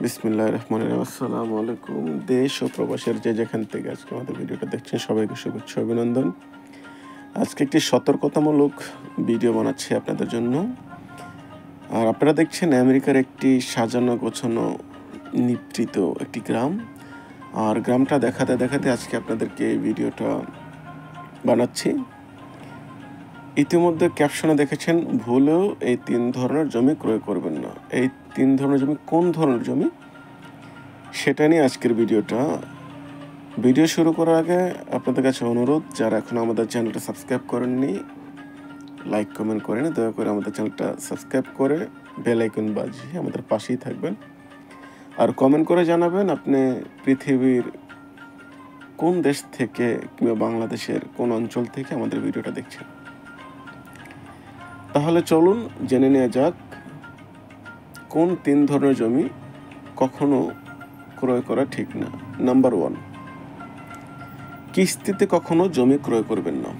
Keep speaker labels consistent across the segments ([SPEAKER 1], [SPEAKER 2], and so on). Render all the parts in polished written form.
[SPEAKER 1] বিসমিল্লাহির রহমানির রহিম। আসসালামু আলাইকুম। দেশ ও প্রবাসের যে যেখান থেকে আজকে আমাদের ভিডিওটা দেখছেন সবাইকে শুভেচ্ছা অভিনন্দন। আজকে একটি সতর্কতামূলক ভিডিও বানাচ্ছি আপনাদের জন্য। আর আপনারা দেখছেন আমেরিকার একটি সাজানো গোছানো নিভৃত একটি গ্রাম। আর গ্রামটা দেখাতে দেখাতে আজকে আপনাদেরকে এই ভিডিওটা বানাচ্ছি। ইতিমধ্যে ক্যাপশনে দেখেছেন ভুলেও এই 3 ধরনের জমি ক্রয় করবেন না। এই 3 ধরনের জমি কোন ধরনের জমি সেটা নিয়ে আজকের ভিডিওটা। ভিডিও শুরু করার আগে আপনাদের কাছে অনুরোধ, যারা এখন আমাদের চ্যানেলটা সাবস্ক্রাইব করেননি, লাইক কমেন্ট করেন, দয়া করে আমাদের চ্যানেলটা সাবস্ক্রাইব করে বেল আইকন বাজিয়ে আমাদের পাশেই থাকবেন। আর কমেন্ট করে জানাবেন আপনি পৃথিবীর কোন দেশ থেকে কিংবা বাংলাদেশের কোন অঞ্চল থেকে আমাদের ভিডিওটা দেখছেন। তাহলে চলুন জেনে নেওয়া যাক কোন 3 ধরনের জমি কখনো ক্রয় করা ঠিক না। নাম্বার 1, কিস্তিতে কখনো জমি ক্রয় করবেন না।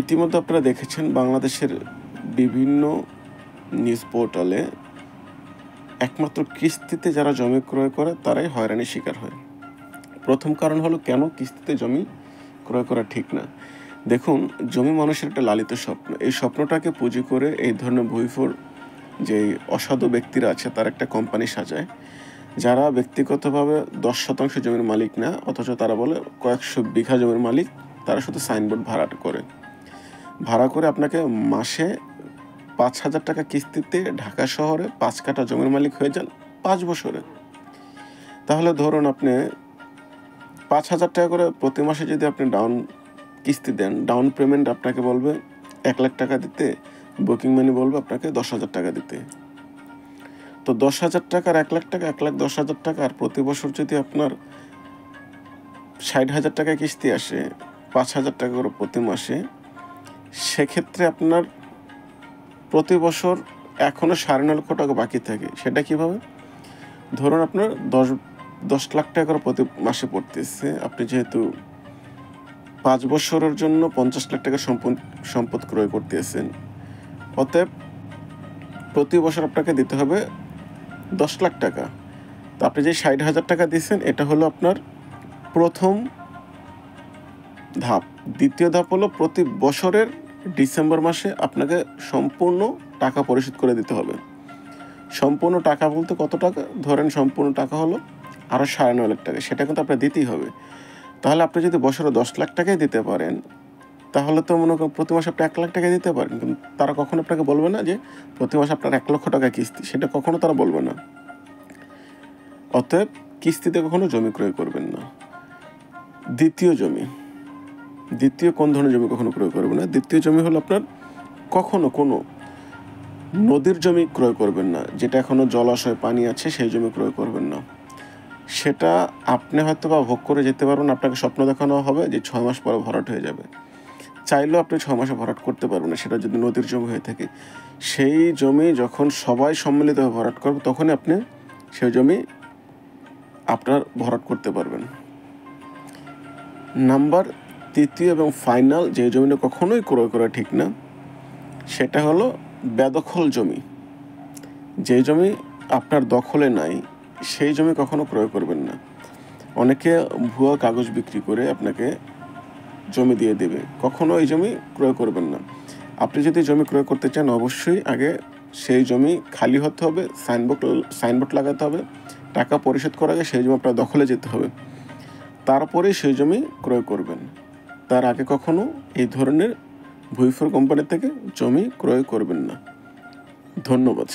[SPEAKER 1] ইতিমধ্যে আপনারা দেখেছেন বাংলাদেশের বিভিন্ন নিউজ পোর্টালে একমাত্র কিস্তিতে যারা জমি ক্রয় করে তারাই হয়রানির শিকার হয়। প্রথম কারণ হলো কেন কিস্তিতে জমি ক্রয় করা ঠিক না। দেখুন, জমি মানুষের একটা লালিত স্বপ্ন। এই স্বপ্নটাকে পুঁজি করে এই ধরনের ভুইফোর যে অসাধু ব্যক্তিরা আছে তারা একটা কোম্পানি সাজায়, যারা ব্যক্তিগতভাবে 10% জমির মালিক না, অথচ তারা বলে কয়েকশো বিঘা জমির মালিক। তারা শুধু সাইনবোর্ড ভাড়া করে আপনাকে মাসে 5,000 টাকা কিস্তিতে ঢাকা শহরে 5 কাঠা জমির মালিক হয়ে যান 5 বছরে। তাহলে ধরুন আপনি 5,000 টাকা করে প্রতি মাসে যদি আপনি কিস্তি দেন, ডাউন পেমেন্ট আপনাকে বলবে 1 লাখ টাকা দিতে, বুকিং মানি বলবে আপনাকে 10,000 টাকা দিতে। তো 10,000 টাকার 1 লাখ টাকা, 1,10,000 টাকা, আর প্রতি বছর যদি আপনার 60,000 টাকা কিস্তি আসে 5,000 টাকা করে প্রতি মাসে, সেক্ষেত্রে আপনার প্রতি বছর এখনও 9.5 লক্ষ টাকা বাকি থাকে। সেটা কীভাবে? ধরুন আপনার 10 লাখ টাকা করে প্রতি মাসে পড়তেছে, আপনি যেহেতু 5 বছরের জন্য 50 লাখ টাকা সম্পদ ক্রয় করতেছেন, অতএব প্রতি বছর আপনাকে দিতে হবে 10 লাখ টাকা। তো আপনি যে 60,000 টাকা দিচ্ছেন এটা হলো আপনার প্রথম ধাপ। দ্বিতীয় ধাপ হলো প্রতি বছরের ডিসেম্বর মাসে আপনাকে সম্পূর্ণ টাকা পরিশোধ করে দিতে হবে। সম্পূর্ণ টাকা বলতে কত টাকা? ধরেন সম্পূর্ণ টাকা হলো আরও 9.5 লাখ টাকা, সেটা কিন্তু আপনার দিতেই হবে। তাহলে আপনি যদি বছরে 10 লাখ টাকাই দিতে পারেন, তাহলে তো মনে করেন প্রতি মাসে আপনি 1 লাখ টাকা দিতে পারেন। কিন্তু তারা কখনো আপনাকে বলবে না যে প্রতি মাসে আপনার 1 লক্ষ টাকা কিস্তি, সেটা কখনো তারা বলবে না। অতএব কিস্তিতে কখনো জমি ক্রয় করবেন না। দ্বিতীয় কোন ধরনের জমি কখনো ক্রয় করবেন না? দ্বিতীয় জমি হলো আপনার কখনো কোনো নদীর জমি ক্রয় করবেন না। যেটা এখনো জলাশয় পানি আছে সেই জমি ক্রয় করবেন না। সেটা আপনি হয়তো বা ভোগ করে যেতে পারবেন, আপনাকে স্বপ্ন দেখানো হবে যে 6 মাস পরে ভরাট হয়ে যাবে। চাইলেও আপনি 6 মাসে ভরাট করতে পারবেন না, সেটা যদি নদীর জমি হয়ে থাকে। সেই জমি যখন সবাই সম্মিলিতভাবে ভরাট করবে তখনই আপনি সেই জমি আপনার ভরাট করতে পারবেন। নাম্বার 3 এবং ফাইনাল যে জমিটা কখনোই ক্রয় করা ঠিক না, সেটা হলো বেদখল জমি। যে জমি আপনার দখলে নাই সেই জমি কখনো ক্রয় করবেন না। অনেকে ভুয়া কাগজ বিক্রি করে আপনাকে জমি দিয়ে দেবে, কখনো এই জমি ক্রয় করবেন না। আপনি যদি জমি ক্রয় করতে চান অবশ্যই আগে সেই জমি খালি হতে হবে, সাইনবোর্ড লাগাতে হবে, টাকা পরিশোধ করার আগে সেই জমি আপনার দখলে যেতে হবে, তারপরেই সেই জমি ক্রয় করবেন। তার আগে কখনো এই ধরনের ভুইফোর কোম্পানি থেকে জমি ক্রয় করবেন না। ধন্যবাদ।